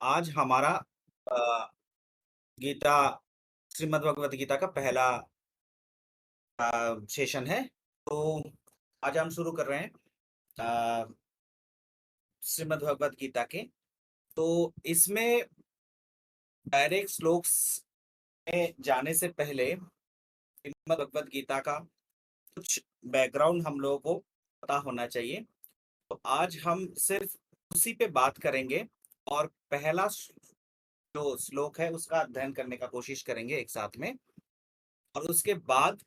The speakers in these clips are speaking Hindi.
आज हमारा अ, गीता श्रीमद् भगवत गीता का पहला सेशन है। तो आज हम शुरू कर रहे हैं अ, श्रीमद् भगवत गीता के। तो इसमें डायरेक्ट श्लोक्स में जाने से पहले श्रीमद् भगवत गीता का कुछ बैकग्राउंड हम लोगों को पता होना चाहिए। तो आज हम सिर्फ उसी पे बात करेंगे और पहला जो श्लोक है उसका अध्ययन करने का कोशिश करेंगे एक साथ में, और उसके बाद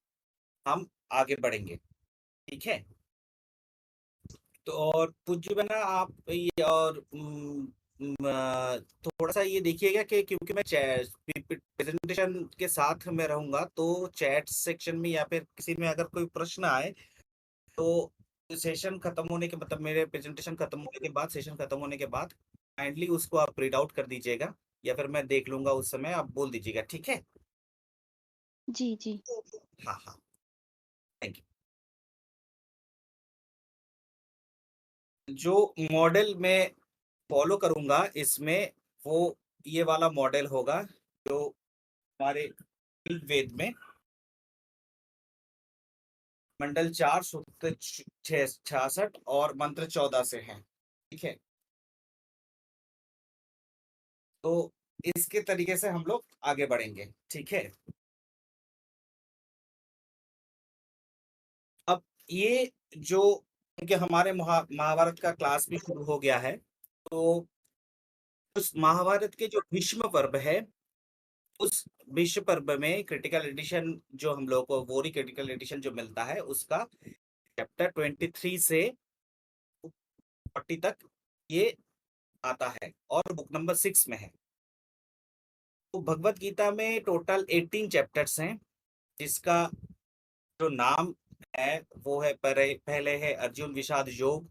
हम आगे बढ़ेंगे। ठीक है? तो और पूज्य बना आप ये और थोड़ा सा ये देखिएगा कि क्योंकि मैं प्रेजेंटेशन के साथ में रहूंगा, तो चैट सेक्शन में या फिर किसी में अगर कोई प्रश्न आए तो सेशन खत्म होने के मतलब मेरे प्रेजेंटेशन खत्म होने के बाद, सेशन खत्म होने के बाद काइंडली उसको आप रीड आउट कर दीजिएगा, या फिर मैं देख लूंगा उस समय, आप बोल दीजिएगा। ठीक है? जी, जी। हाँ हाँ, थैंक यू। जो मॉडल मैं फॉलो करूंगा इसमें, वो ये वाला मॉडल होगा जो हमारे वेद में मंडल 4 सूक्त 66 और मंत्र 14 से है। ठीक है? तो इसके तरीके से हम लोग आगे बढ़ेंगे। ठीक है? अब ये जो, क्योंकि हमारे महाभारत का क्लास भी शुरू हो गया है, तो उस महाभारत के जो भीष्म पर्व है, उस विश्व पर्व में क्रिटिकल एडिशन जो हम लोग को वोरी क्रिटिकल एडिशन जो मिलता है उसका चैप्टर 23 से 40 तक ये आता है और बुक नंबर 6 में है। तो भगवत गीता में टोटल 18 चैप्टर्स हैं, जिसका जो नाम है वो है, पहले है अर्जुन विषाद योग,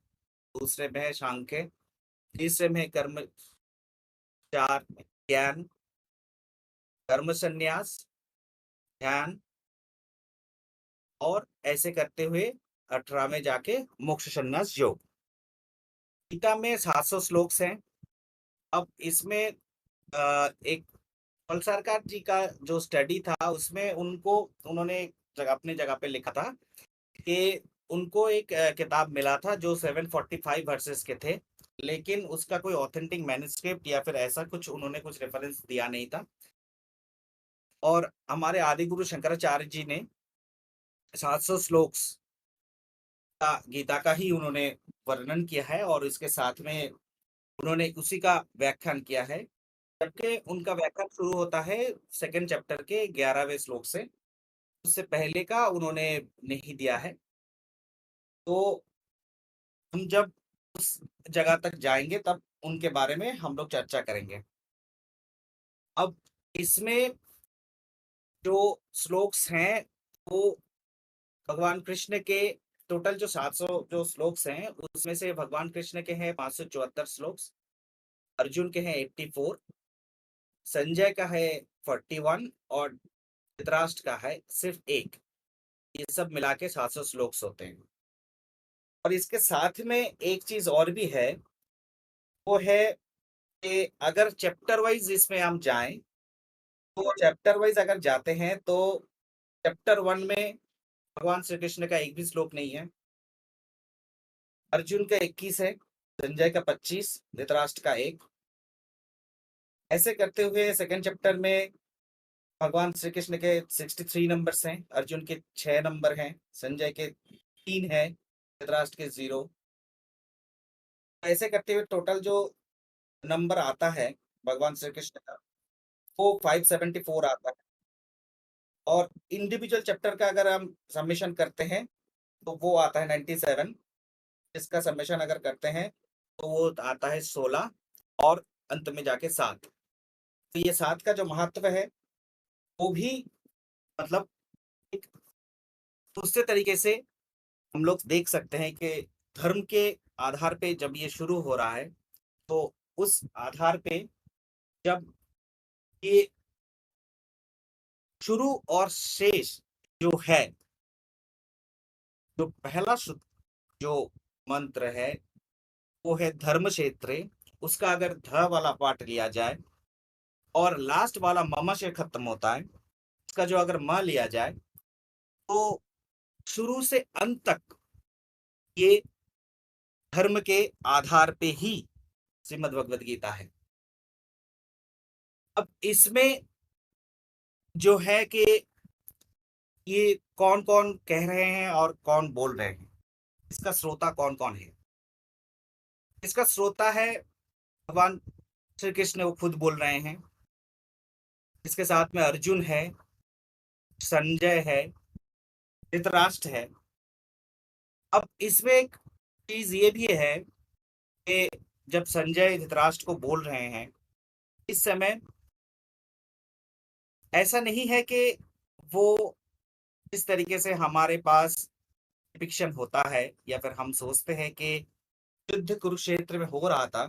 दूसरे में है सांख्य, तीसरे में है कर्म चार ज्ञान, कर्म संन्यास, ध्यान, और ऐसे करते हुए 18 में जाके मोक्ष संन्यास योग। गीता में 700 श्लोक हैं। अब इसमें एक पल सरकार जी का जो स्टडी था उसमें उन्होंने अपने जगह पे लिखा था कि उनको एक किताब मिला था जो 745 वर्सेस के थे, लेकिन उसका कोई ऑथेंटिक मैन्युस्क्रिप्ट या फिर ऐसा कुछ उन्होंने कुछ रेफरेंस दिया नहीं था। और हमारे आदि गुरु शंकराचार्य जी ने 700 श्लोक्स का गीता का ही उन्होंने वर्णन किया है, और इसके साथ में उन्होंने उसी का व्याख्यान किया है। जबकि उनका व्याख्यान शुरू होता है सेकंड चैप्टर के 11वें श्लोक से, उससे पहले का उन्होंने नहीं दिया है। तो हम जब उस जगह तक जाएंगे तब उनके बारे में हम लोग चर्चा करेंगे। अब इसमें जो श्लोक्स हैं वो भगवान कृष्ण के, टोटल जो 700 जो श्लोक्स हैं उसमें से भगवान कृष्ण के हैं 574 श्लोक्स, अर्जुन के हैं 84, संजय का है 41, और धृतराष्ट्र का है सिर्फ एक। ये सब मिला के 700 श्लोक्स होते हैं। और इसके साथ में एक चीज और भी है, वो है कि अगर चैप्टर वाइज इसमें हम जाएं, तो चैप्टर वाइज अगर जाते हैं तो चैप्टर 1 में भगवान श्री कृष्ण का एक भी श्लोक नहीं है, अर्जुन का 21 है, संजय का 25, धृतराष्ट्र का एक। ऐसे करते हुए सेकंड चैप्टर में भगवान श्री कृष्ण के 63 नंबर्स हैं, अर्जुन के 6 नंबर हैं, संजय के 3 है, धृतराष्ट्र के 0। ऐसे करते हुए टोटल जो नंबर आता है भगवान श्री कृष्ण का, वो 574 आता है। और इंडिविजुअल चैप्टर का अगर हम सबमिशन करते हैं तो वो आता है 97। इसका सबमिशन अगर करते हैं तो वो आता है 16, और अंत में जाके 7। तो ये 7 का जो महत्व है वो भी, मतलब एक दूसरे तरीके से हम लोग देख सकते हैं कि धर्म के आधार पे जब ये शुरू हो रहा है, तो उस आधार पे जब ये शुरू और शेष जो है, जो पहला जो मंत्र है वो है धर्म क्षेत्र, उसका अगर ध वाला पार्ट लिया जाए और लास्ट वाला मम से खत्म होता है, इसका जो अगर म लिया जाए तो शुरू से अंत तक ये धर्म के आधार पे ही श्रीमद् भगवत गीता है। अब इसमें जो है कि ये कौन-कौन कह रहे हैं और कौन बोल रहे हैं, इसका श्रोता कौन-कौन है? इसका श्रोता है भगवान श्री कृष्ण, वो खुद बोल रहे हैं। इसके साथ में अर्जुन है, संजय है, धृतराष्ट्र है। अब इसमें एक चीज़ ये भी है कि जब संजय धृतराष्ट्र को बोल रहे हैं, इस समय ऐसा नहीं है कि वो जिस तरीके से हमारे पास डिपिक्शन होता है या फिर हम सोचते हैं कि युद्ध कुरुक्षेत्र में हो रहा था,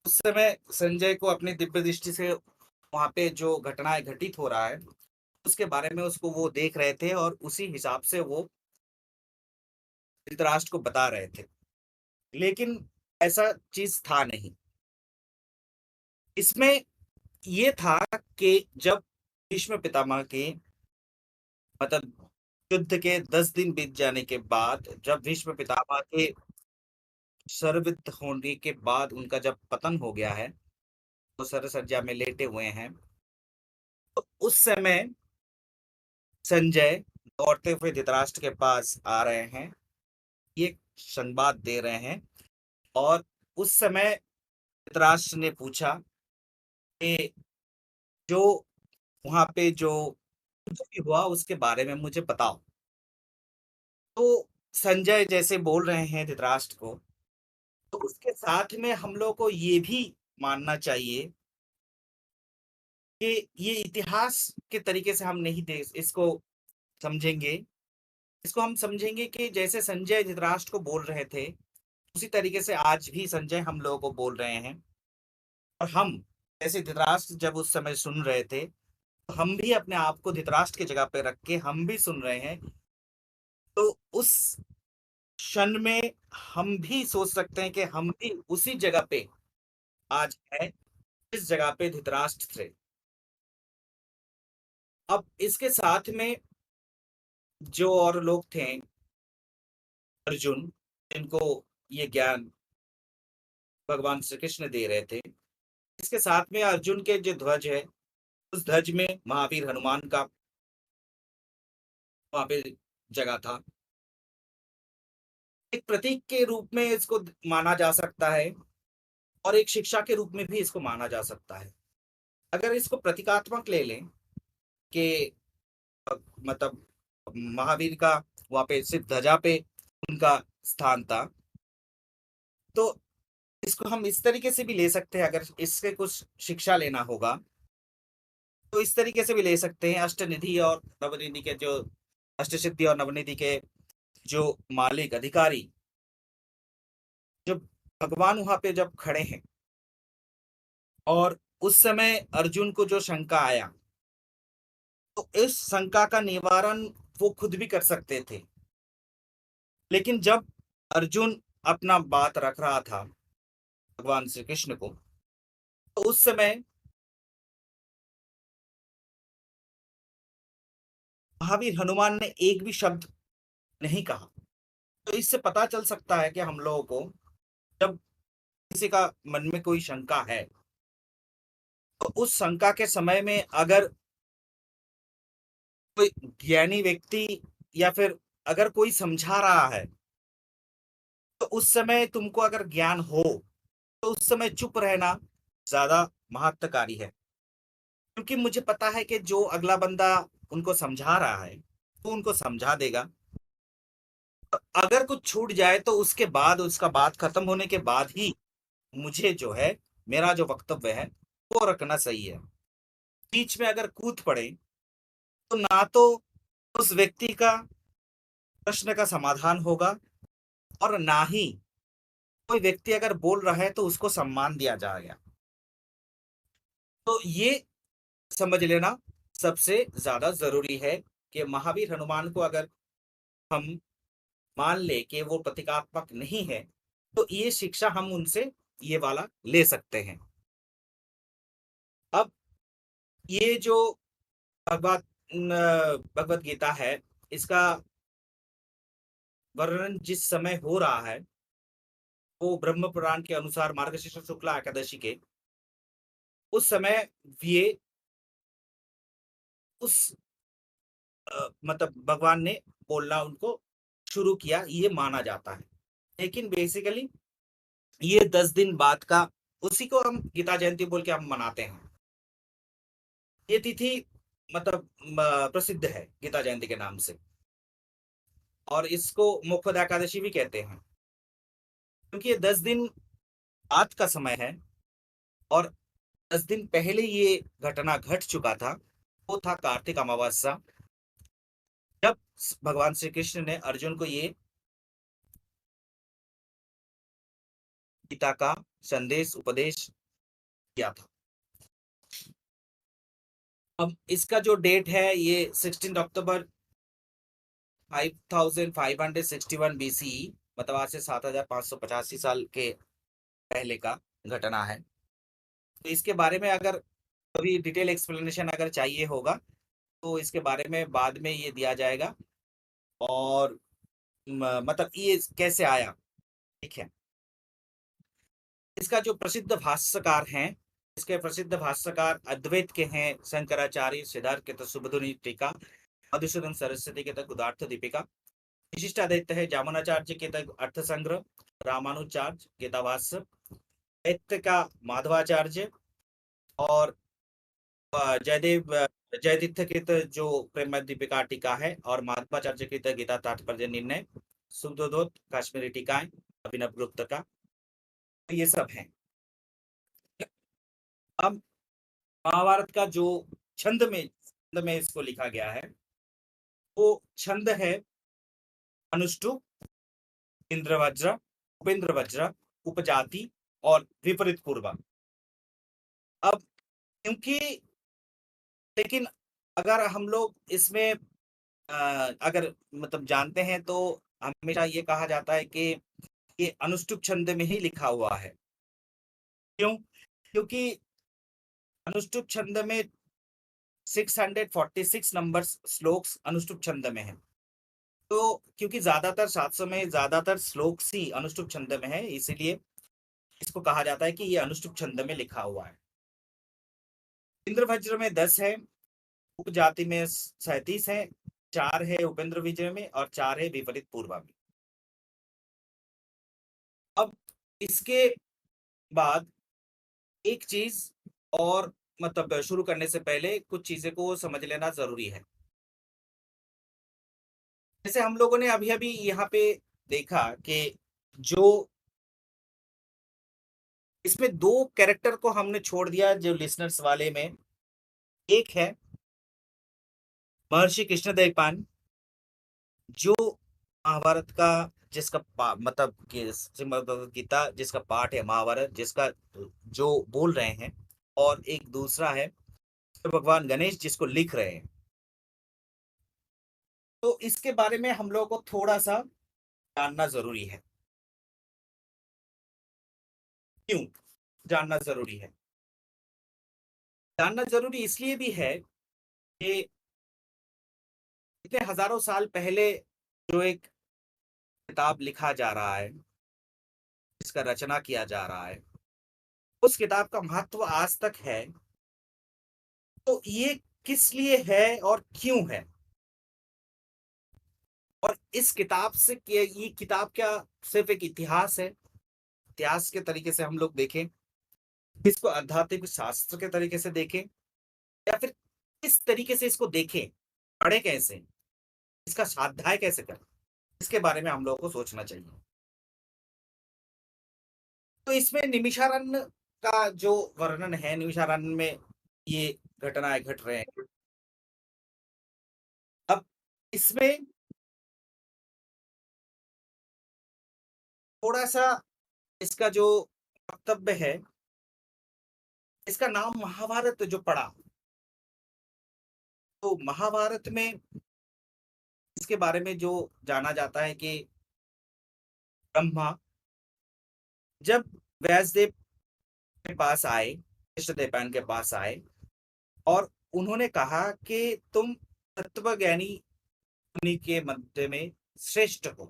उस समय संजय को अपनी दिव्य दृष्टि से वहाँ पे जो घटनाएँ घटित हो रहा है, उसके बारे में उसको वो देख रहे थे और उसी हिसाब से वो धृतराष्ट्र को बता रहे थे। लेकिन ऐसा चीज़ था नहीं। इसमें ये था कि जब भीष्म पितामह के मतलब युद्ध के 10 दिन बीत जाने के बाद, जब भीष्म पितामह के शरविद्ध होने के बाद उनका जब पतन हो गया है, वो शरसज्जा में लेटे हुए हैं, तो उस समय संजय दौड़ते हुए धृतराष्ट्र के पास आ रहे हैं, ये संवाद दे रहे हैं और उस समय धृतराष्ट्र ने पूछा कि जो वहाँ पे जो कुछ भी हुआ उसके बारे में मुझे बताओ। तो संजय जैसे बोल रहे हैं धृतराष्ट्र को, तो उसके साथ में हम लोग को ये भी मानना चाहिए कि ये इतिहास के तरीके से हम नहीं दे इसको समझेंगे। इसको हम समझेंगे कि जैसे संजय धृतराष्ट्र को बोल रहे थे, उसी तरीके से आज भी संजय हम लोगों को बोल रहे हैं और हम जैसे धृतराष्ट्र जब उस समय सुन रहे थे, तो हम भी अपने आप को धृतराष्ट्र की जगह पे रख के हम भी सुन रहे हैं। तो उस क्षण में हम भी सोच सकते हैं कि हम भी उसी जगह पे आज हैं, जिस जगह पे धृतराष्ट्र थे। अब इसके साथ में जो और लोग थे, अर्जुन, जिनको ये ज्ञान भगवान श्री कृष्ण दे रहे थे, इसके साथ में अर्जुन के जो ध्वज है, उस ध्वज में महावीर हनुमान का वहाँ पे जगह था। एक प्रतीक के रूप में इसको माना जा सकता है और एक शिक्षा के रूप में भी इसको माना जा सकता है। अगर इसको प्रतीकात्मक ले लें कि मतलब महावीर का वहाँ पे सिर्फ ध्वजा पे उनका स्थान था, तो इसको हम इस तरीके से भी ले सकते हैं। अगर इससे कुछ शिक्षा लेना होगा, तो इस तरीके से भी ले सकते हैं। अष्टनिधि और नवनिधि के जो अष्टसिद्धि और नवनिधि के जो मालिक अधिकारी, जो भगवान वहाँ पे जब खड़े हैं और उस समय अर्जुन को जो शंका आया, तो इस शंका का निवारण वो खुद भी कर सकते थे। लेकिन जब अर्जुन अपना बात रख रहा था भगवान श्री कृष्ण को, तो उस समय महावीर हनुमान ने एक भी शब्द नहीं कहा। तो इससे पता चल सकता है कि हम लोगों को जब किसी का मन में कोई शंका है, तो उस शंका के समय में अगर कोई ज्ञानी व्यक्ति या फिर अगर कोई समझा रहा है, तो उस समय तुमको अगर ज्ञान हो, तो उस समय चुप रहना ज़्यादा महत्वकारी है। क्योंकि मुझे पता है कि जो अगला बंदा उनको समझा रहा है, वो उनको समझा देगा। अगर कुछ छूट जाए तो उसके बाद उसका बात खत्म होने के बाद ही मुझे जो है, मेरा जो वक्तव्य है, वो रखना सही है। बीच में अगर कूद पड़े, तो ना तो उस व्यक्ति का प्रश्न का समाधान होगा और ना ही कोई व्यक्ति अगर बोल रहा है तो उसको सम्मान दिया जाएगा। तो ये समझ लेना सबसे ज़्यादा ज़रूरी है कि महावीर हनुमान को अगर हम मान लें कि वो प्रतीकात्मक नहीं है, तो ये शिक्षा हम उनसे ये वाला ले सकते हैं। अब ये जो भगवत भगवत गीता है, इसका वर्णन जिस समय हो रहा है, वो ब्रह्म पुराण के अनुसार मार्गशीर्ष शुक्ला एकादशी के उस समय ये उस मतलब भगवान ने बोलना उनको शुरू किया, ये माना जाता है। लेकिन बेसिकली ये 10 दिन बाद का, उसी को हम गीता जयंती बोल के हम मनाते हैं। ये तिथि मतलब प्रसिद्ध है गीता जयंती के नाम से, और इसको मुखपद एकादशी भी कहते हैं, क्योंकि ये 10 दिन बाद का समय है। और 10 दिन पहले ये घटना घट चुका था, वो था कार्तिक अमावस्या, जब भगवान श्री कृष्ण ने अर्जुन को ये गीता का संदेश उपदेश किया था। अब इसका जो डेट है, ये 16 अक्टूबर 5561 बीसी, मतलब आज से 7585 साल के पहले का घटना है। तो इसके बारे में अगर कभी डिटेल एक्सप्लेनेशन अगर चाहिए होगा, तो इसके बारे में बाद में ये दिया जाएगा। और मतलब ये कैसे आया, ठीक है। इसका जो प्रसिद्ध भाष्यकार हैं, इसके प्रसिद्ध भाष्यकार अद्वैत के हैं, शंकराचार्य, सिद्धार्थ के सुबधुनी टीका, मधुसूदन सरस्वती के तक उदार्थ दीपिका, विशिष्टाद्वैत है जामुनाचार्य के तक अर्थ संग्रह, रामानुचार्य गीताभाष्य, ऐत्य का माधवाचार्य, और जयदेव जयतीर्थ कृत जो प्रेम दीपिका टीका है, और माधवाचार्य कृत गीता तात्पर्य निर्णय, सुब्धोदोत काश्मीरी टीकाएं, अभिनव गुप्त का, तो ये सब हैं। अब महाभारत का जो छंद में इसको लिखा गया है, वो छंद है अनुष्टुप, इंद्रवज्र, उपेंद्र वज्र, उपजाति और विपरीत पूर्वा। अब क्योंकि, लेकिन अगर हम लोग इसमें अगर मतलब जानते हैं, तो हमेशा ये कहा जाता है कि ये अनुष्टुप छंद में ही लिखा हुआ है। क्यों? क्योंकि अनुष्टुप छंद में 646 नंबर श्लोक्स अनुष्टुप छंद में है। तो क्योंकि ज्यादातर 700 में ज्यादातर श्लोक ही अनुष्टुप छंद में है, इसीलिए इसको कहा जाता है कि ये अनुष्टुप छंद में लिखा हुआ है। इंद्र वज्र में 10 है, उपजाति में 37 है, 4 है उपेंद्र विजय में, और 4 है विपरीत पूर्वा में। अब इसके बाद एक चीज और, मतलब शुरू करने से पहले कुछ चीजें को समझ लेना जरूरी है। जैसे हम लोगों ने अभी अभी यहाँ पे देखा कि जो इसमें दो कैरेक्टर को हमने छोड़ दिया जो लिसनर्स वाले में। एक है महर्षि कृष्णदेव पान, जो महाभारत का जिसका मतलब कि श्रीमद् भगवद गीता जिसका पाठ है, महाभारत जिसका जो बोल रहे हैं, और एक दूसरा है तो भगवान गणेश जिसको लिख रहे हैं। तो इसके बारे में हम लोगों को थोड़ा सा जानना जरूरी है। क्यों जानना जरूरी है? जानना जरूरी इसलिए भी है कि इतने हजारों साल पहले जो एक किताब लिखा जा रहा है, जिसका रचना किया जा रहा है, उस किताब का महत्व आज तक है। तो ये किस लिए है और क्यों है? और इस किताब से ये किताब क्या सिर्फ एक इतिहास है? इतिहास के तरीके से हम लोग देखें, इसको आध्यात्मिक शास्त्र के तरीके से देखें, या फिर किस तरीके से इसको देखें, पढ़े कैसे, इसका स्वाध्याय कैसे करें, इसके बारे में हम लोगों को सोचना चाहिए। तो इसमें निमिषारण्य का जो वर्णन है, निमिषारण्य में ये घटनाएं घट रहे हैं। अब इसमें थोड़ा सा इसका जो वक्तव्य है, इसका नाम महाभारत जो पड़ा, तो महाभारत में इसके बारे में जो जाना जाता है कि ब्रह्मा जब व्यासदेव के पास आए, कृष्णदेवपायन के पास आए और उन्होंने कहा कि तुम तत्वज्ञानी मुनि के मध्य में श्रेष्ठ हो,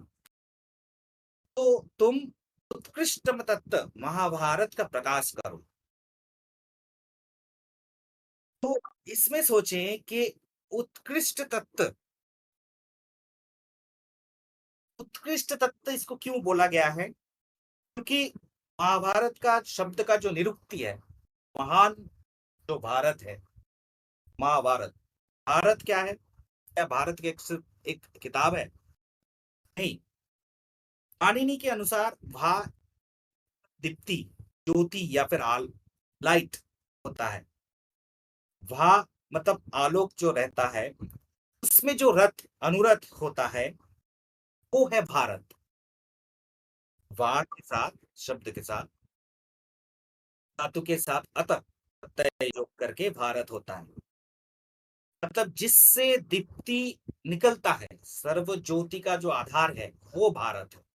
तो तुम उत्कृष्टतम तत्व महाभारत का प्रकाश करो। तो इसमें सोचें कि उत्कृष्ट तत्व, उत्कृष्ट तत्व इसको क्यों बोला गया है? क्योंकि महाभारत का शब्द का जो निरुक्ति है, महान जो भारत है, महाभारत, भारत क्या है? क्या भारत की एक किताब है? नहीं। पाणिनि के अनुसार भा दीप्ति, ज्योति या फिर लाइट होता है। भा मतलब आलोक जो रहता है, उसमें जो रथ अनुरथ होता है वो है भारत। वा के साथ, शब्द के साथ, धातु के साथ अतः प्रत्यय योग करके भारत होता है। मतलब जिससे दीप्ति निकलता है, सर्व ज्योति का जो आधार है वो भारत है।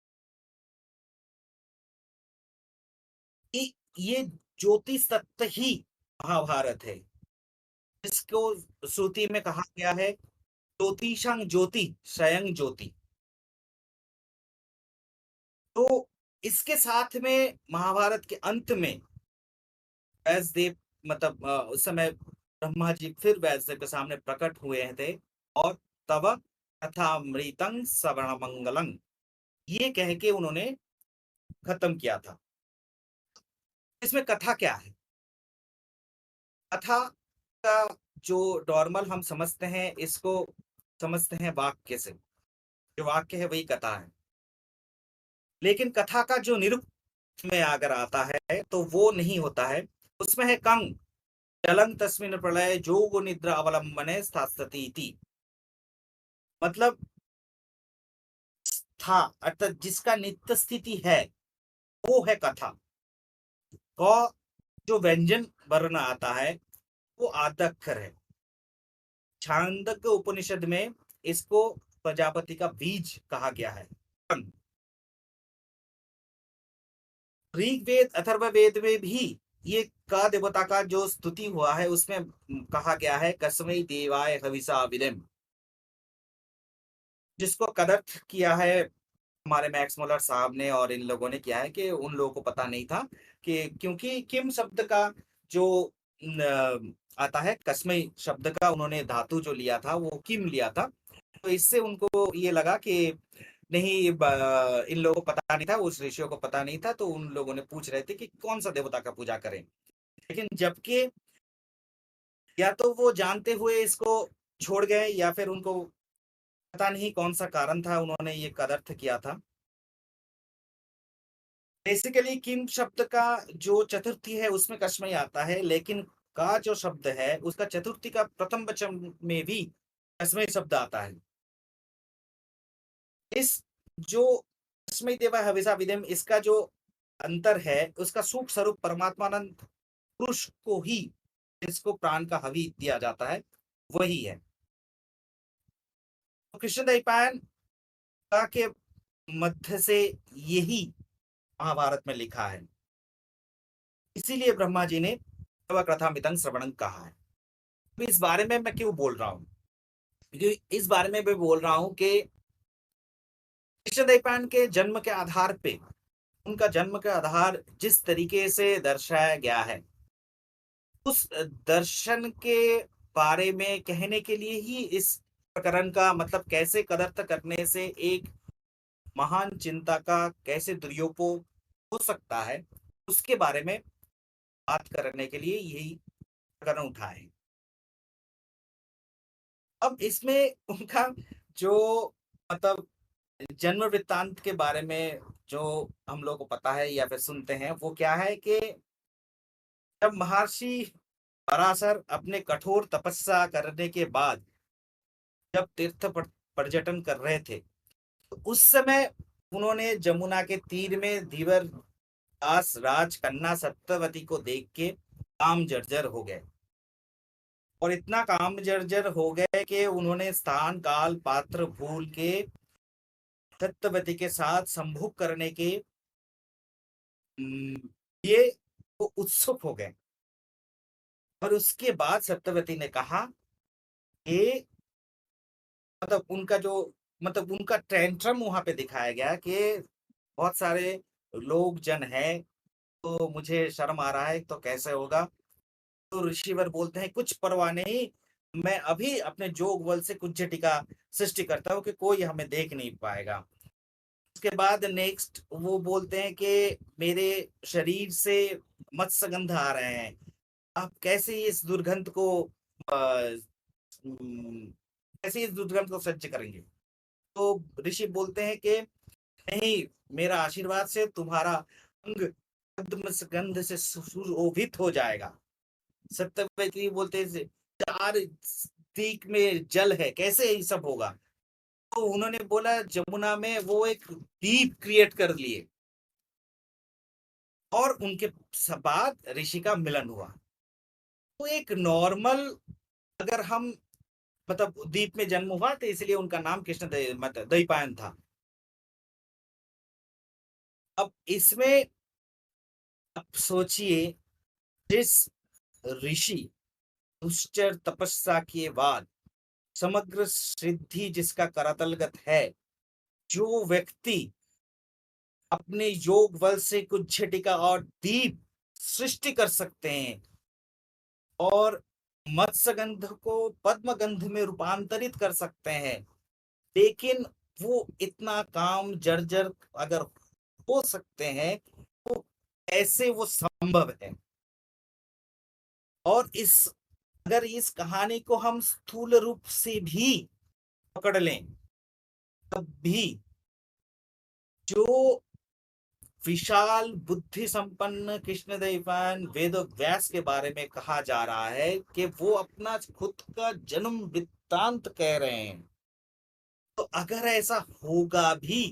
ये ज्योति सत्य ही महाभारत है, इसको श्रुति में कहा गया है ज्योतिषं ज्योति स्वयं ज्योति। तो इसके साथ में महाभारत के अंत में व्यासदेव, मतलब उस समय ब्रह्मा जी फिर व्यासदेव के सामने प्रकट हुए थे और तव कथामृतं श्रवण मंगलम, ये कह के उन्होंने खत्म किया था। इसमें कथा क्या है? कथा का जो नॉर्मल हम समझते हैं, इसको समझते हैं वाक्य से, जो वाक्य है वही कथा है। लेकिन कथा का जो निरुक्त में अगर आता है तो वो नहीं होता है। उसमें है कंग जलं तस्मिन् प्रलय जोगो निद्रा अवलंबने स्थास्यति इति। मतलब था अर्थात जिसका नित्य स्थिति है वो है कथा। क जो व्यंजन वर्ण आता है वो आद्यक्षर है। छांदोग्य उपनिषद में इसको प्रजापति का बीज कहा गया है। ऋग्वेद अथर्ववेद में भी ये का देवता का जो स्तुति हुआ है उसमें कहा गया है कस्मै देवाय हविषा विदम, जिसको कदर्थ किया है हमारे मैक्स मुलर साहब ने और इन लोगों ने किया है कि उन लोगों को पता नहीं था कि क्योंकि किम शब्द का जो आता है, कस्मई शब्द का उन्होंने धातु जो लिया था वो किम लिया था, तो इससे उनको ये लगा कि नहीं इन लोगों को पता नहीं था, उस ऋषियों को पता नहीं था, तो उन लोगों ने पूछ रहे थे कि कौन सा देवता का पूजा करें। लेकिन जबकि या तो वो जानते हुए इसको छोड़ गए या फिर उनको पता नहीं कौन सा कारण था, उन्होंने ये कदर्थ किया था। बेसिकली किम शब्द का जो चतुर्थी है उसमें कस्मई आता है, लेकिन का जो शब्द है उसका चतुर्थी का प्रथम वचन में भी कस्मई शब्द आता है। इस जो कस्मई देवा हविषा विदम, इसका जो अंतर है उसका सूक्ष्म स्वरूप परमात्मानंद पुरुष को ही जिसको प्राण का हवि दिया जाता है वही है। तो कृष्ण द्वैपायन का के मध्य से यही महाभारत में लिखा है, इसीलिए ब्रह्मा जी ने तव कथामितं श्रवणं कहा है। तो इस बारे में मैं क्यों बोल रहा हूँ? क्योंकि इस बारे में मैं बोल रहा हूँ कि कृष्ण द्वैपायन के जन्म के आधार पे, उनका जन्म का आधार जिस तरीके से दर्शाया गया है, उस दर्शन के बारे में कहने के लिए ही इस प्रकरण का, मतलब कैसे कदर्थ करने से एक महान चिंता का कैसे दुरुपयोग हो सकता है, उसके बारे में बात करने के लिए यही प्रकरण उठाए। अब इसमें उनका जो, मतलब जन्म वृत्तांत के बारे में जो हम लोग को पता है या फिर सुनते हैं वो क्या है कि जब महर्षि पराशर अपने कठोर तपस्या करने के बाद जब तीर्थ पर्यटन कर रहे थे, तो उस समय उन्होंने जमुना के तीर में धीवर दास राजकन्या सत्यवती को देख के काम जर्जर हो गए, और इतना काम जर्जर हो गए कि उन्होंने स्थान काल पात्र भूल के सत्यवती के साथ संभोग करने के ये वो उत्सुक हो गए और उसके बाद सत्यवती ने कहा कि उनका जो उनका टेंट्रम वहां पे दिखाया गया कि बहुत सारे लोग जन है, तो मुझे शर्म आ रहा है, तो कैसे होगा। तो ऋषिवर बोलते हैं कुछ परवाह नहीं, मैं अभी अपने जोग बल से कुछ झटिका सृष्टि करता हूँ कि कोई हमें देख नहीं पाएगा। उसके बाद नेक्स्ट वो बोलते हैं कि मेरे शरीर से मत्स्यगंध आ रहे हैं, आप कैसे इस दुर्गंध को कैसे इस दुर्गंध को सह्य करेंगे। तो ऋषि बोलते हैं कि नहीं, मेरा आशीर्वाद से तुम्हारा अंग पद्म गंध से सुशोभित हो जाएगा। सत्यवती बोलते हैं 4 दीक में जल है, कैसे ये सब होगा। तो उन्होंने बोला जमुना में वो एक दीप क्रिएट कर लिए और उनके बाद ऋषि का मिलन हुआ। तो एक नॉर्मल, अगर हम द्वीप में जन्म हुआ तो इसलिए उनका नाम कृष्ण द्वैपायन था। अब इसमें अब सोचिए, जिस ऋषि दुश्चर तपस्या के बाद समग्र सिद्धि जिसका करातलगत है, जो व्यक्ति अपने योग बल से कुछ झटिका और दीप सृष्टि कर सकते हैं और मत्स्यगंध को पद्मगंध में रूपांतरित कर सकते हैं, लेकिन वो इतना काम जर्जर अगर हो सकते हैं तो कैसे वो संभव है। और अगर इस कहानी को हम स्थूल रूप से भी पकड़ लें, तब भी जो विशाल बुद्धि संपन्न कृष्णदेवपायन वेद व्यास के बारे में कहा जा रहा है कि वो अपना खुद का जन्म वृत्तांत कह रहे हैं, तो अगर ऐसा होगा भी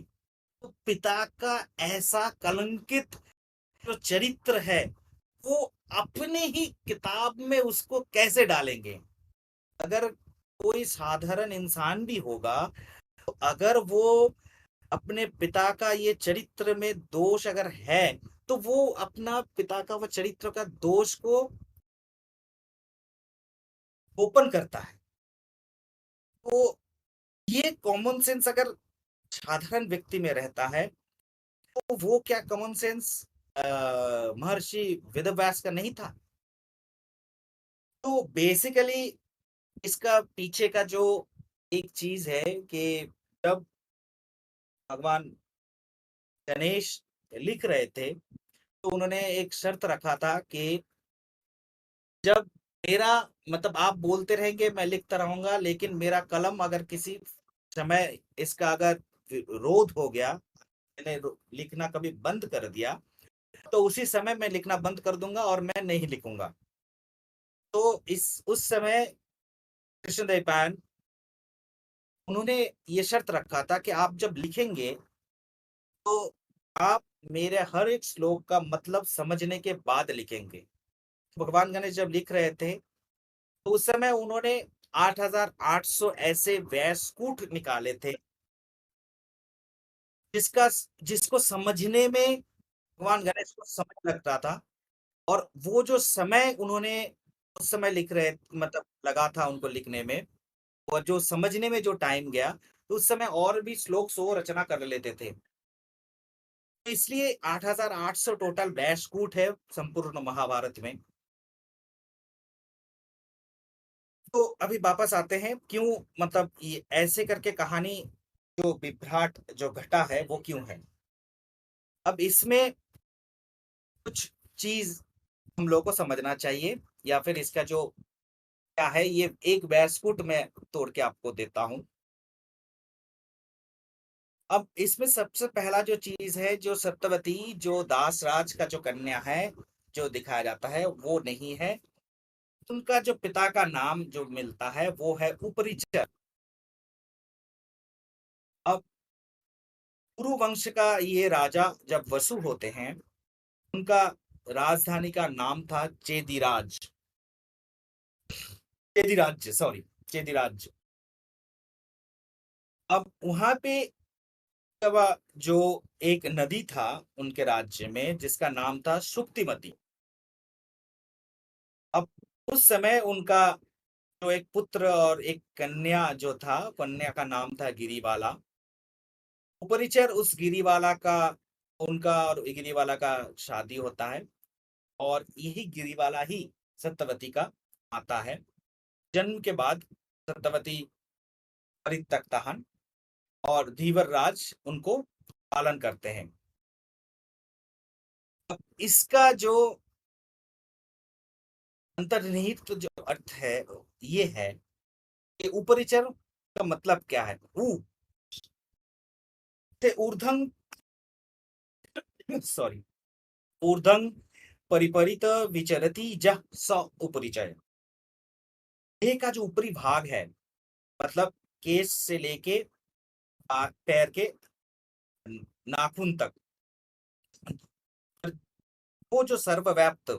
तो पिता का ऐसा कलंकित जो चरित्र है वो अपने ही किताब में उसको कैसे डालेंगे। अगर कोई साधारण इंसान भी होगा, तो अगर वो अपने पिता का ये चरित्र में दोष अगर है, तो वो अपना पिता का वो चरित्र का दोष को ओपन करता है। तो ये कॉमन सेंस अगर साधारण व्यक्ति में रहता है, तो वो क्या कॉमन सेंस महर्षि वेदव्यास का नहीं था। तो बेसिकली इसका पीछे का जो एक चीज है कि जब भगवान गणेश लिख रहे थे, तो उन्होंने एक शर्त रखा था कि जब मेरा आप बोलते रहेंगे मैं लिखता रहूंगा, लेकिन मेरा कलम अगर किसी समय इसका अगर रोध हो गया, मैंने लिखना कभी बंद कर दिया, तो उसी समय मैं लिखना बंद कर दूंगा और मैं नहीं लिखूंगा। तो इस उस समय कृष्णदेव पायन उन्होंने ये शर्त रखा था कि आप जब लिखेंगे तो आप मेरे हर एक श्लोक का मतलब समझने के बाद लिखेंगे। भगवान गणेश जब लिख रहे थे, तो उस समय उन्होंने 8,800 ऐसे व्यासकूट निकाले थे, जिसका जिसको समझने में भगवान गणेश को समय लगता था। और वो जो समय उन्होंने उस समय लिख रहे लगा था उनको लिखने में, और जो समझने में जो टाइम गया, तो उस समय और भी श्लोक सो रचना कर लेते थे। तो इसलिए 8,800 टोटल व्यासकूट है संपूर्ण महाभारत में। तो अभी वापस आते हैं, क्यों ये ऐसे करके कहानी जो विभ्राट जो घटा है वो क्यों है। अब इसमें कुछ चीज हम लोग को समझना चाहिए, या फिर इसका जो क्या है, ये एक व्यासकूट में तोड़ के आपको देता हूं। अब इसमें सबसे पहला जो चीज है, जो सत्यवती जो दास राज का जो कन्या है जो दिखाया जाता है वो नहीं है। उनका जो पिता का नाम जो मिलता है वो है उपरिचर। अब कुरु वंश का ये राजा जब वसु होते हैं, उनका राजधानी का नाम था चेदिराज, चेदिराज्य, सॉरी, चेदिराज्य। अब वहां पे अलावा जो एक नदी था उनके राज्य में जिसका नाम था शुक्तिमती। अब उस समय उनका जो एक पुत्र और एक कन्या जो था, कन्या का नाम था गिरिबाला। उपरिचर उस गिरिवाला का उनका और गिरिवाला का शादी होता है और यही गिरिवाला ही सत्यवती का माता है। जन्म के बाद सत्यवती परित्यक्ता हन और धीवर राज उनको पालन करते हैं। अब इसका जो अंतर्निहित तो जो अर्थ है ये है कि उपरिचर का मतलब क्या है। ऊ ते ऊर्ध्वं सॉरी ऊर्ध्वं परिपरित विचरति जह स उपरिचय। देह का जो ऊपरी भाग है मतलब केस से लेके पैर के नाखून तक, वो जो सर्वव्याप्त,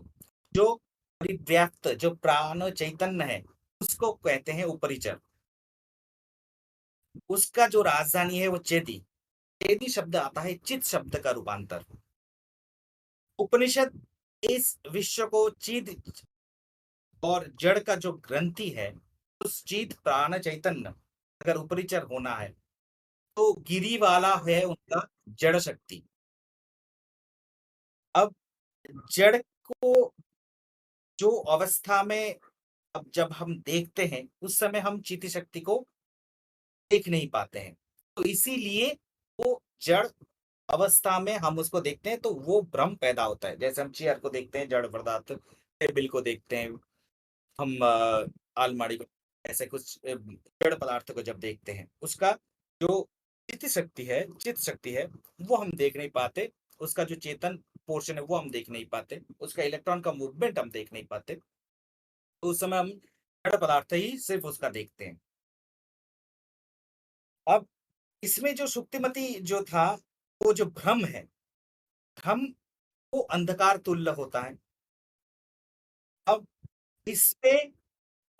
जो परिव्याप्त, जो प्राण चैतन्य है उसको कहते हैं उपरिचर। उसका जो राजधानी है वो चेदी। चेदी शब्द आता है चित शब्द का रूपांतर। उपनिषद इस विश्व को चिद और जड़ का जो ग्रंथि है उस चिद प्राण चैतन्य अगर उपरिचर होना है तो गिरी वाला है उनका जड़ शक्ति। अब जड़ को जो अवस्था में अब जब हम देखते हैं उस समय हम चिति शक्ति को देख नहीं पाते हैं, तो इसीलिए वो जड़ अवस्था में हम उसको देखते हैं तो वो भ्रम पैदा होता है। जैसे हम चेयर को देखते हैं जड़ पदार्थ, टेबल को देखते हैं हम, अलमारी को, ऐसे कुछ जड़ पदार्थ को जब देखते हैं उसका जो चित्त शक्ति है वो हम देख नहीं पाते। उसका जो चेतन पोर्शन है वो हम देख नहीं पाते, उसका इलेक्ट्रॉन का मूवमेंट हम देख नहीं पाते। तो उस समय हम जड़ पदार्थ ही सिर्फ उसका देखते हैं। अब इसमें जो शुक्तिमती जो था, वो जो भ्रम है, भ्रम वो अंधकार तुल्य होता है। अब इसमें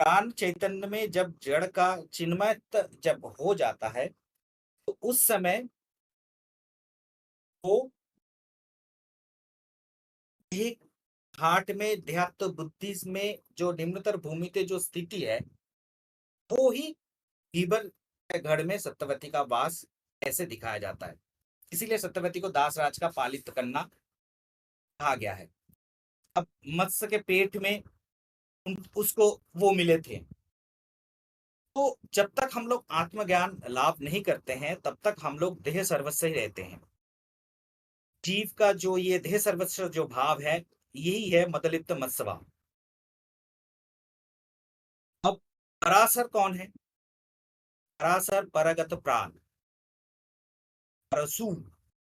प्राण चैतन्य में जब जड़ का चिन्मय जब हो जाता है तो उस समय वो एक घाट में ध्यात्म बुद्धि में जो निम्नतर भूमि पे जो स्थिति है वो ही धीबर के गढ़ में सत्यवती का वास ऐसे दिखाया जाता है। इसीलिए सत्यवती को दास राज का पालित कन्या कहा गया है। अब मत्स्य के पेट में उसको वो मिले थे। तो जब तक हम लोग आत्मज्ञान लाभ नहीं करते हैं तब तक हम लोग देह सर्वस्व ही रहते हैं। जीव का जो ये देह सर्वस्व जो भाव है यही है मदलिप्त मत्स्य भाव। अब पराशर कौन है? पराशर परगत प्राण, परसु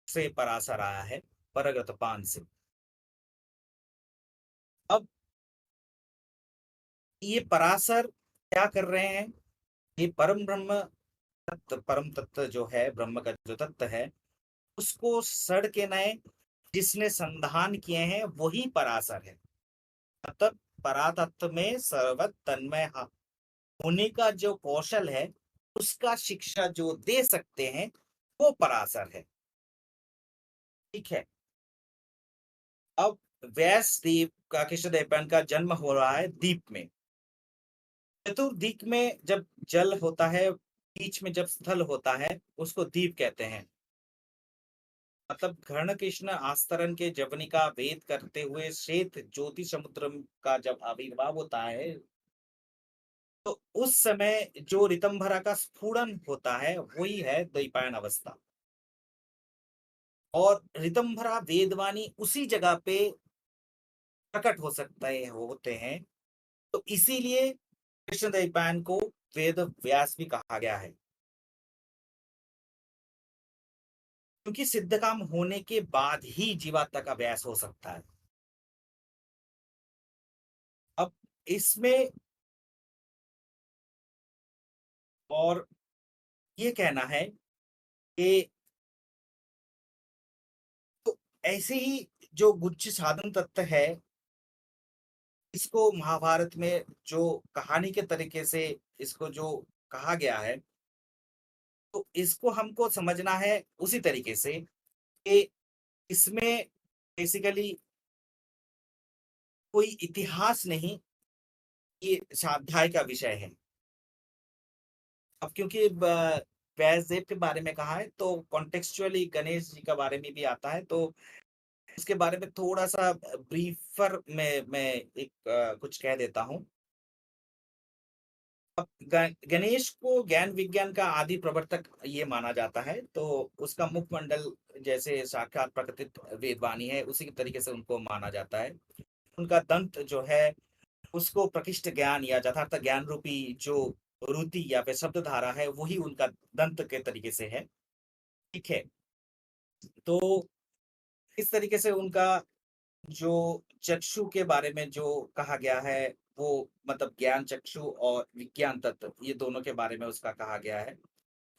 से पराशर आया है, परगत पान से। अब ये पराशर क्या कर रहे हैं? ये परम ब्रह्म तत्व, परम तत्व जो है, ब्रह्म का जो तत्व है उसको सड़ के नए जिसने संधान किए हैं वही पराशर है। मतलब परातत्व में सर्वत तन्मय होने का जो कौशल है उसका शिक्षा जो दे सकते हैं वो पराशर है। ठीक है। अब व्यास देव का, कृष्णदेव का जन्म हो रहा है दीप में। चतुर्दीक में जब जल होता है, बीच में जब स्थल होता है उसको दीप कहते हैं। मतलब घर्ण कृष्ण आस्तरण के जवनिका वेद करते हुए श्वेत ज्योति समुद्र का जब आविर्भाव होता है तो उस समय जो ऋतंभरा का स्फुरन होता है वही है द्वैपायन अवस्था। और ऋतंभरा वेदवाणी उसी जगह पे प्रकट हो सकते हैं, होते हैं। तो इसीलिए कृष्ण द्वैपायन को वेद व्यास भी कहा गया है, क्योंकि सिद्ध काम होने के बाद ही जीवात्मा का व्यास हो सकता है। अब इसमें और ये कहना है कि तो ऐसे ही जो गुच्छ साधन तत्व है इसको महाभारत में जो कहानी के तरीके से इसको जो कहा गया है तो इसको हमको समझना है उसी तरीके से कि इसमें बेसिकली कोई इतिहास नहीं, ये स्वाध्याय का विषय है। अब क्योंकि व्यासदेव के बारे में कहा है तो कॉन्टेक्सचुअली गणेश जी के बारे में भी आता है, तो उसके बारे में थोड़ा-सा ब्रीफर मैं एक कुछ कह देता हूँ। अब गणेश को ज्ञान विज्ञान का आदि प्रवर्तक ये माना जाता है, तो उसका मुखमंडल जैसे साक्षात प्राकृतिक वेदवाणी है, उसी के तरीके से उनको माना जाता है। उनका दंत जो है, उसको प्रकृष्ट ज्ञान या यथार्थ ज्ञान रूपी जो रुति या फिर शब्द धारा है, वही उनका दंत के तरीके से है। ठीक है? तो इस तरीके से उनका जो चक्षु के बारे में जो कहा गया है, वो मतलब ज्ञान चक्षु और विज्ञान तत्व, ये दोनों के बारे में उसका कहा गया है।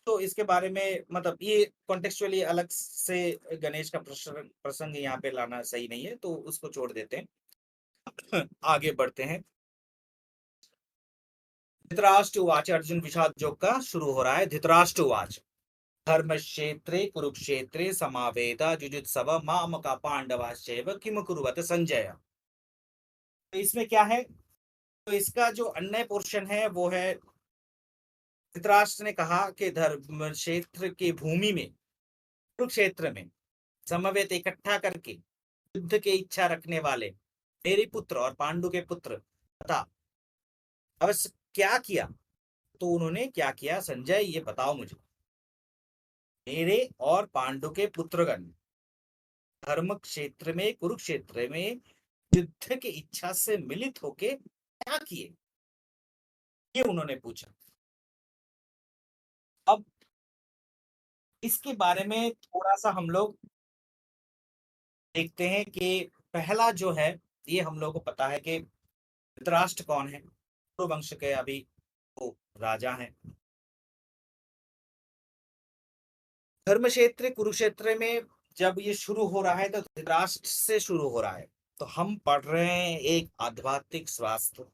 तो इसके बारे में मतलब ये कॉन्टेक्स्चुअली अलग से गणेश का प्रसंग यहाँ पे लाना सही नहीं है, तो उसको छोड़ देते हैं। आगे बढ़ते हैं। धृतराष्ट्र उवाच, अर्जुन विषाद योग का शुरू हो रहा है। धृतराष्ट्र उवाच, धर्मक्षेत्रे कुरुक्षेत्रे समावेदा जुजुत्सव मामका पांडवाश्चैव किम कुर्वत संजय। तो इसमें क्या है? तो इसका जो अन्य पोर्शन है वो है, धृतराष्ट्र ने कहा कि धर्म क्षेत्र की भूमि में, कुरुक्षेत्र में समवेत इकट्ठा करके युद्ध की इच्छा रखने वाले मेरे पुत्र और पांडु के पुत्र तथा अवश्य क्या किया। तो उन्होंने क्या किया संजय, ये बताओ मुझे। मेरे और पांडु के पुत्रगण धर्म क्षेत्र में, कुरुक्षेत्र में युद्ध की इच्छा से मिलित होके क्या किए, ये उन्होंने पूछा। अब इसके बारे में थोड़ा सा हम लोग देखते हैं कि पहला जो है, ये हम लोगों को पता है कि धृतराष्ट्र कौन है। कुरु वंश के अभी वो राजा हैं। धर्म क्षेत्र कुरुक्षेत्र में जब ये शुरू हो रहा है तो धृतराष्ट्र से शुरू हो रहा है। तो हम पढ़ रहे हैं एक आध्यात्मिक स्वास्थ्य।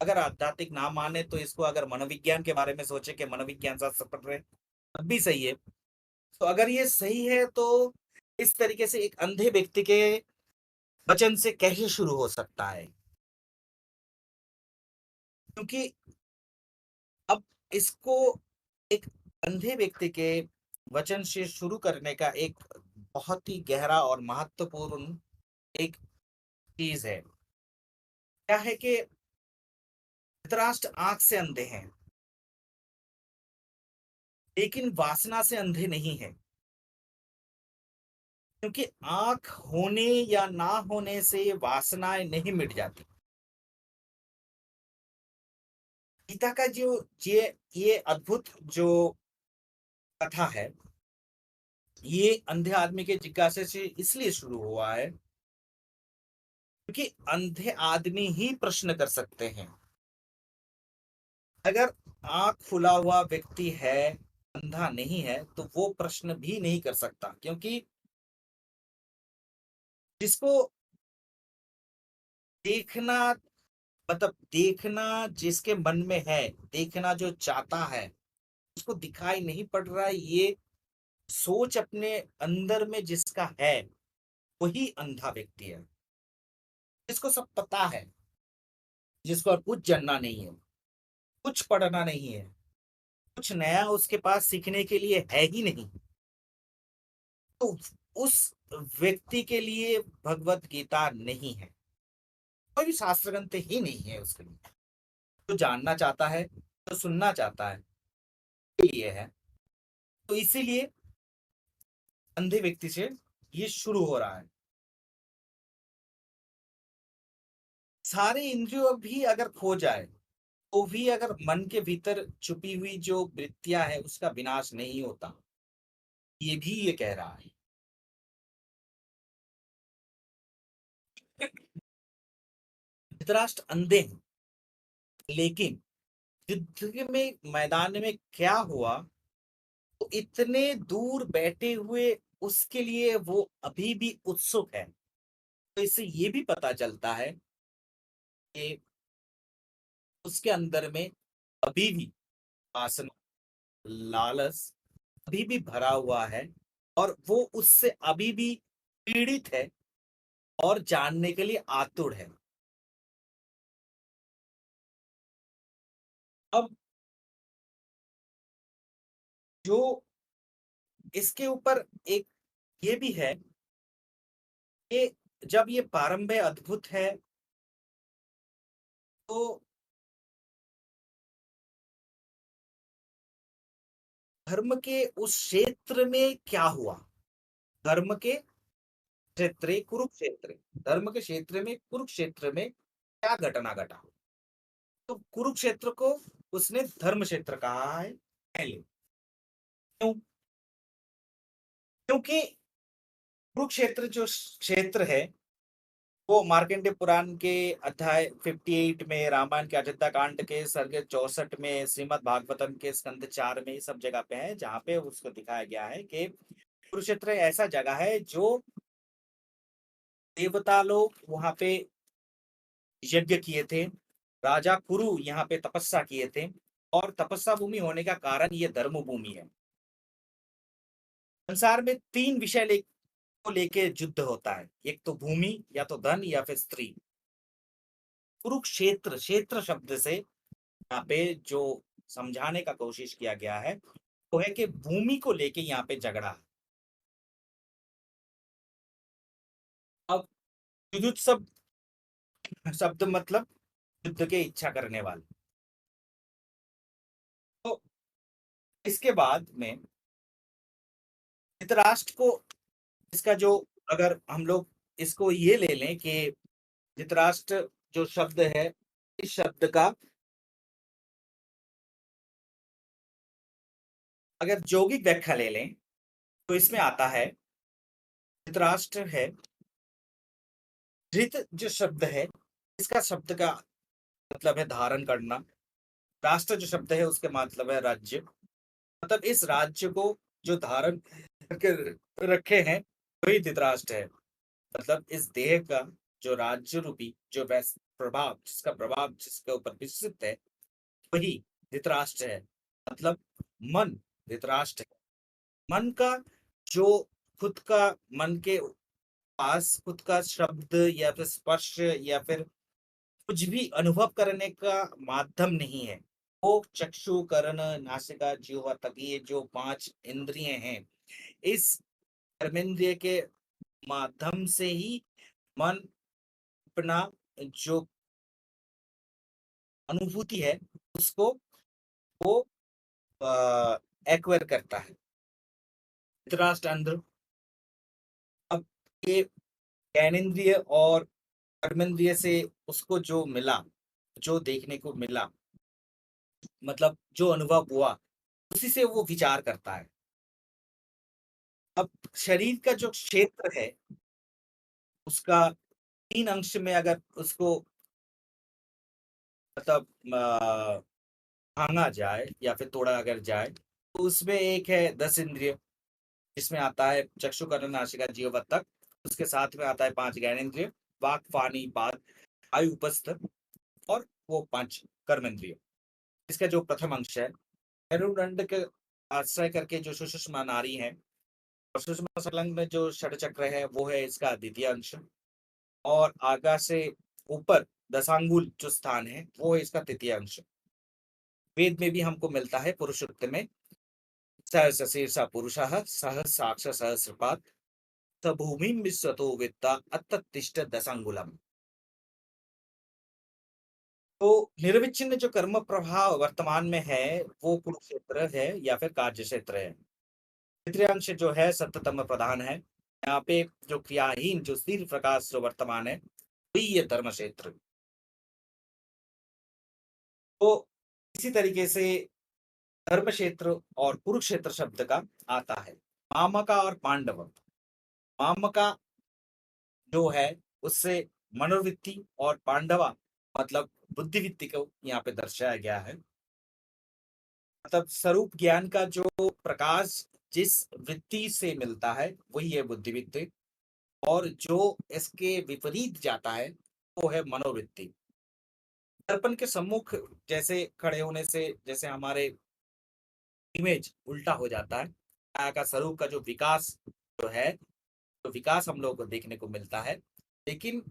अगर आध्यात्मिक ना माने तो इसको अगर मनोविज्ञान के बारे में सोचे कि मनोविज्ञान शास्त्र पढ़ रहे हैं, तब भी सही है। तो अगर ये सही है तो इस तरीके से एक अंधे व्यक्ति के वचन से कैसे शुरू हो सकता है? क्योंकि अब इसको एक अंधे व्यक्ति के वचन से शुरू करने का एक बहुत ही गहरा और महत्वपूर्ण एक चीज है। क्या है कि धृतराष्ट्र आंख से अंधे हैं, लेकिन वासना से अंधे नहीं है। क्योंकि आंख होने या ना होने से वासनाएं नहीं मिट जाती। गीता का जो ये अद्भुत जो कथा है, ये अंधे आदमी के जिज्ञासे से इसलिए शुरू हुआ है क्योंकि अंधे आदमी ही प्रश्न कर सकते हैं। अगर आंख खुला हुआ व्यक्ति है, अंधा नहीं है, तो वो प्रश्न भी नहीं कर सकता। क्योंकि जिसको देखना, मतलब देखना जिसके मन में है, देखना जो चाहता है, उसको दिखाई नहीं पड़ रहा है, ये सोच अपने अंदर में जिसका है, वही अंधा व्यक्ति है। जिसको सब पता है, जिसको और कुछ जानना नहीं है, कुछ पढ़ना नहीं है, कुछ नया उसके पास सीखने के लिए है ही नहीं, तो उस व्यक्ति के लिए भगवत गीता नहीं है। कोई भी शास्त्र ग्रंथ ही नहीं है उसके लिए। जो जानना चाहता है, जो सुनना चाहता है, ये है। तो इसीलिए अंधे व्यक्ति से ये शुरू हो रहा है। सारे इंद्रियों भी अगर खो जाए, तो भी अगर मन के भीतर छुपी हुई जो वृत्तियां है, उसका विनाश नहीं होता, ये भी ये कह रहा है। धृतराष्ट्र अंधे हैं, लेकिन युद्ध के में मैदान में क्या हुआ, तो इतने दूर बैठे हुए उसके लिए वो अभी भी उत्सुक है। तो इससे ये भी पता चलता है कि उसके अंदर में अभी भी वासना लालच अभी भी भरा हुआ है और वो उससे अभी भी पीड़ित है और जानने के लिए आतुर है। अब जो इसके ऊपर एक ये भी है कि जब ये प्रारंभ अद्भुत है, तो धर्म के उस क्षेत्र में क्या हुआ? धर्म के क्षेत्र कुरुक्षेत्र, धर्म के क्षेत्र में कुरुक्षेत्र में क्या घटना घटा? तो कुरुक्षेत्र को उसने धर्म क्षेत्र कहा है पहले। क्यों? क्योंकि कुरुक्षेत्र जो क्षेत्र है, वो मार्कंडेय पुराण के अध्याय 58 में, रामायण के अयोध्या कांड के सर्ग 64 में, श्रीमद् भागवतम के स्कंद 4 में, सब जगह पे है जहाँ पे उसको दिखाया गया है कि कुरुक्षेत्र ऐसा जगह है जो देवता लोग वहां पे यज्ञ किए थे, राजा कुरु यहाँ पे तपस्या किए थे, और तपस्या भूमि होने का कारण ये धर्म भूमि है। संसार में तीन विषय को लेके युद्ध होता है, एक तो भूमि, या तो धन, या फिर स्त्री। कुरुक्षेत्र, क्षेत्र शब्द से यहाँ पे जो समझाने का कोशिश किया गया है वो है कि भूमि को लेके यहाँ पे झगड़ा है। अब युयुत्सव शब्द मतलब युद्ध के इच्छा करने वाले। तो इसके बाद में धृतराष्ट्र को, इसका जो, अगर हम लोग इसको ये ले लें कि धृतराष्ट्र जो शब्द है, इस शब्द का अगर यौगिक व्याख्या ले लें तो इसमें आता है, धृतराष्ट्र है, धृत जो शब्द है, इसका शब्द का मतलब है धारण करना। राष्ट्र जो शब्द है उसके मतलब है राज्य। मतलब इस राज्य को जो धारण करके रखे हैं वही धृतराष्ट्र है। मतलब इस देह का जो राज्य रूपी जो प्रभाव, जिसका प्रभाव जिसके ऊपर विस्तृत है, वही धृतराष्ट्र है। मतलब मन धृतराष्ट्र है। मन का जो खुद का, मन के पास खुद का शब्द या फिर स्पर्श या फिर कुछ भी अनुभव करने का माध्यम नहीं है। वो चक्षु, कर्ण, नासिका, जिह्वा तक, ये जो पांच इंद्रिय हैं, इस कर्मेंद्रिय के माध्यम से ही मन अपना जो अनुभूति है उसको वो एक्वायर करता है। धृतराष्ट्र अंध्र। अब ये ज्ञानेन्द्रिय और कर्मेंद्रिय से उसको जो मिला, जो देखने को मिला, मतलब जो अनुभव हुआ, उसी से वो विचार करता है। अब शरीर का जो क्षेत्र है उसका तीन अंश में अगर उसको मतलब भांगा जाए या फिर तोड़ा अगर जाए, तो उसमें एक है 10 इंद्रिय, जिसमें आता है चक्षु, कर्ण, नासिका, जिह्वा तक। उसके साथ में आता है 5 ज्ञानेंद्रिय, वाक, पानी, पाद, आयु, उपस्थ, और वो 5 कर्मेंद्रिय। इसका जो प्रथम अंश है, मेरुदंड के आश्रय करके जो सुषुम्ना नाड़ी है, और सुषुम्ना संलग्न में जो षट चक्र है वो है इसका द्वितीय अंश, और आगा से ऊपर दशांगुल जो स्थान है वो है इसका तृतीय अंश। वेद में भी हमको मिलता है पुरुषोत्तम में, सहस शीर्षा पुरुषः सह साक्ष सहस्रपात स भूमि विश्वतो वेत्ता अत तिष्ठ दशांगुलम। तो निर्विच्छिन्न जो कर्म प्रभाव वर्तमान में है वो कुरुक्षेत्र है या फिर कार्य क्षेत्र है। तृतीय अंश जो है सत्यतम प्रधान है। यहाँ पे जो क्रियाहीन जो स्थिर प्रकाश जो वर्तमान है वही ये धर्म क्षेत्र। तो इसी तरीके से धर्म क्षेत्र और कुरुक्षेत्र शब्द का आता है। मामका और पांडव, मामका जो है उससे मनोवृत्ति, और पांडवा मतलब बुद्धिवृत्ति को यहाँ पे दर्शाया गया है। मतलब स्वरूप ज्ञान का जो प्रकाश जिस वृत्ति से मिलता है वही है बुद्धिवृत्ति, और जो इसके विपरीत जाता है वो है मनोवृत्ति। दर्पण के सम्मुख जैसे खड़े होने से, जैसे हमारे इमेज उल्टा हो जाता है। माया का स्वरूप का जो विकास जो है, तो विकास हम लोगों को देखने को मिलता है। लेकिन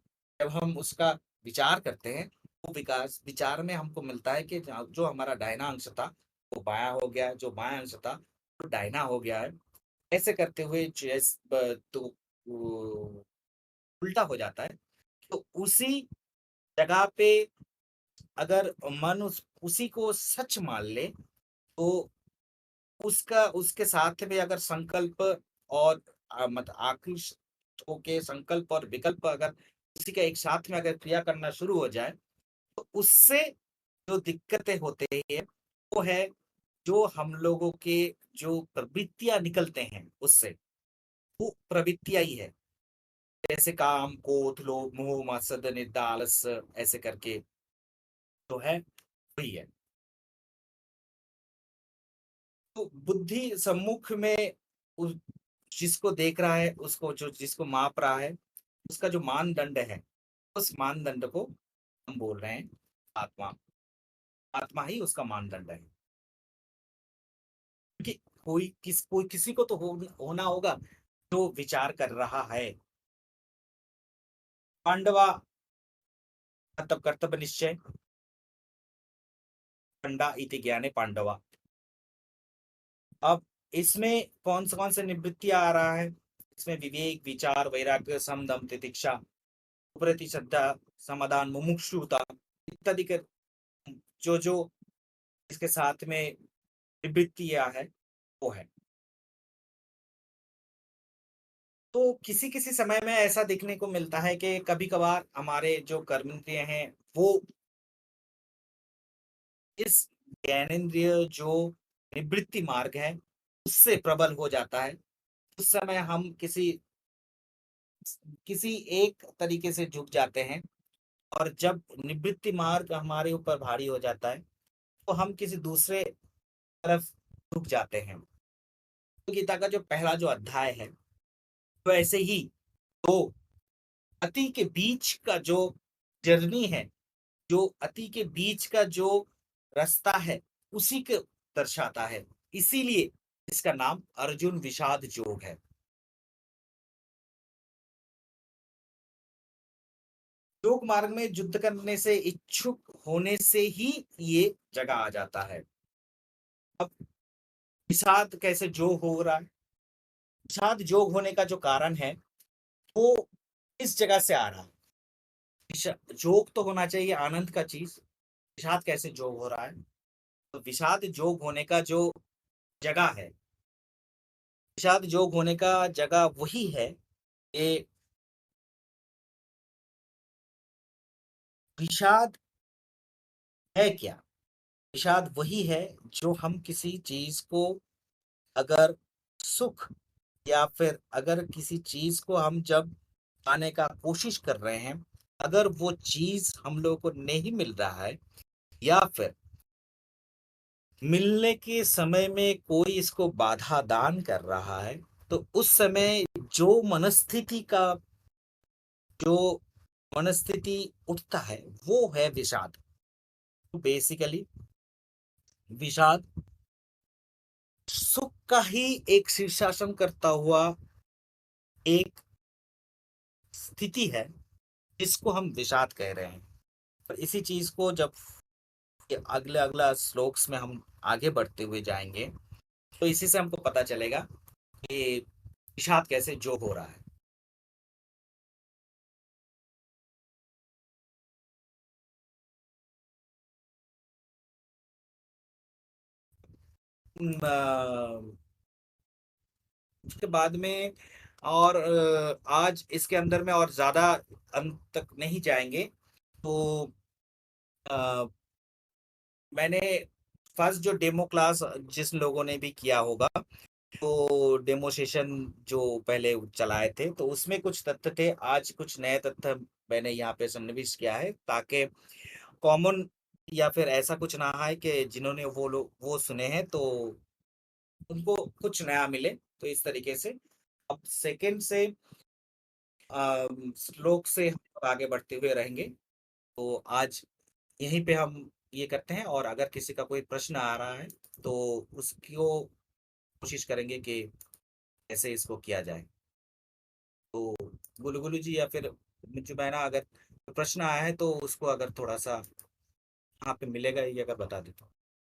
जब हम उसका विचार करते हैं, वो विकास विचार में हमको मिलता है कि जो हमारा दाहिना अंश था वो बायां हो गया, जो बायां अंश था वो दाहिना हो गया है। ऐसे करते हुए तो वो उल्टा हो जाता है। तो उसी जगह पे अगर मन उसी को सच मान ले, तो उसका उसके साथ में अगर संकल्प और मतलब आकृष्ट होके संकल्प और विकल्प अगर उसी का एक साथ में अगर क्रिया करना शुरू हो जाए, तो उससे जो दिक्कतें होते हैं वो है, जो हम लोगों के जो प्रवृत्तियां निकलते हैं उससे, वो प्रवृत्तियां ही है। जैसे काम, क्रोध, लोभ, मोह, मत्सर, निद्रा, आलस, ऐसे करके जो है वही है। तो बुद्धि सम्मुख में उस जिसको देख रहा है, उसको जो जिसको माप रहा है, उसका जो मानदंड है, उस मानदंड को हम बोल रहे हैं आत्मा। आत्मा ही उसका मानदंड है। क्योंकि कोई किसी को तो होना होगा जो विचार कर रहा है। पांडवा मतलब कर्तव्य निश्चय, पंडा इति ज्ञाने पांडवा। अब इसमें कौन से निवृत्ति आ रहा है? इसमें विवेक, विचार, वैराग्य, सम, दम, तितिक्षा, उपरति, श्रद्धा, समाधान, मुमुक्षुता इत्यादि के जो जो इसके साथ में निवृत्तियां है वो है। तो किसी किसी समय में ऐसा देखने को मिलता है कि कभी कभार हमारे जो कर्मेंद्रिय हैं वो इस ज्ञानेन्द्रिय जो निवृत्ति मार्ग है उससे प्रबल हो जाता है। उस समय हम किसी किसी एक तरीके से झुक जाते हैं, और जब निवृत्ति मार्ग हमारे ऊपर भारी हो जाता है तो हम किसी दूसरे तरफ झुक जाते हैं। तो गीता का जो पहला जो अध्याय है, तो ऐसे ही दो अति के बीच का जो जर्नी है, जो अति के बीच का जो रास्ता है, उसी को दर्शाता है। इसीलिए इसका नाम अर्जुन विषाद योग है। योग मार्ग में युद्ध करने से इच्छुक होने से ही ये जगह आ जाता है। अब विषाद कैसे जोग हो रहा है? विषाद जोग होने का जो कारण है वो इस जगह से आ रहा है। जोग तो होना चाहिए आनंद का चीज, विषाद कैसे जोग हो रहा है? तो विषाद जोग होने का जो जगह है, विषाद जोग होने का जगह वही है कि विषाद है क्या? विषाद वही है जो हम किसी चीज को अगर सुख, या फिर अगर किसी चीज को हम जब पाने का कोशिश कर रहे हैं, अगर वो चीज हम लोगों को नहीं मिल रहा है, या फिर मिलने के समय में कोई इसको बाधा दान कर रहा है, तो उस समय जो मनस्थिति का जो मनस्थिति उठता है वो है विषाद। तो बेसिकली विषाद सुख का ही एक शीर्षासन करता हुआ एक स्थिति है जिसको हम विषाद कह रहे हैं। पर इसी चीज को जब अगले अगला श्लोक्स में हम आगे बढ़ते हुए जाएंगे, तो इसी से हमको पता चलेगा कि विषाद कैसे जो हो रहा है। उसके बाद में और आज इसके अंदर में और ज्यादा अंत तक नहीं जाएंगे। तो अ, मैंने फर्स्ट जो डेमो क्लास जिस लोगों ने भी किया होगा, तो डेमो सेशन जो पहले चलाए थे, तो उसमें कुछ तथ्य थे। आज कुछ नए तथ्य मैंने यहाँ पे सन्निविष्ट किया है, ताकि कॉमन या फिर ऐसा कुछ ना है कि जिन्होंने वो लोग वो सुने हैं तो उनको कुछ नया मिले। तो इस तरीके से अब सेकंड से श्लोक से हम आगे बढ़ते हुए रहेंगे। तो आज यहीं पे हम ये करते हैं, और अगर किसी का कोई प्रश्न आ रहा है तो उसको कोशिश करेंगे कि कैसे इसको किया जाए। तो गुलगुलू जी या फिर जुबैना, अगर प्रश्न आया है तो उसको अगर थोड़ा सा यहाँ पे मिलेगा, ये अगर बता दे तो।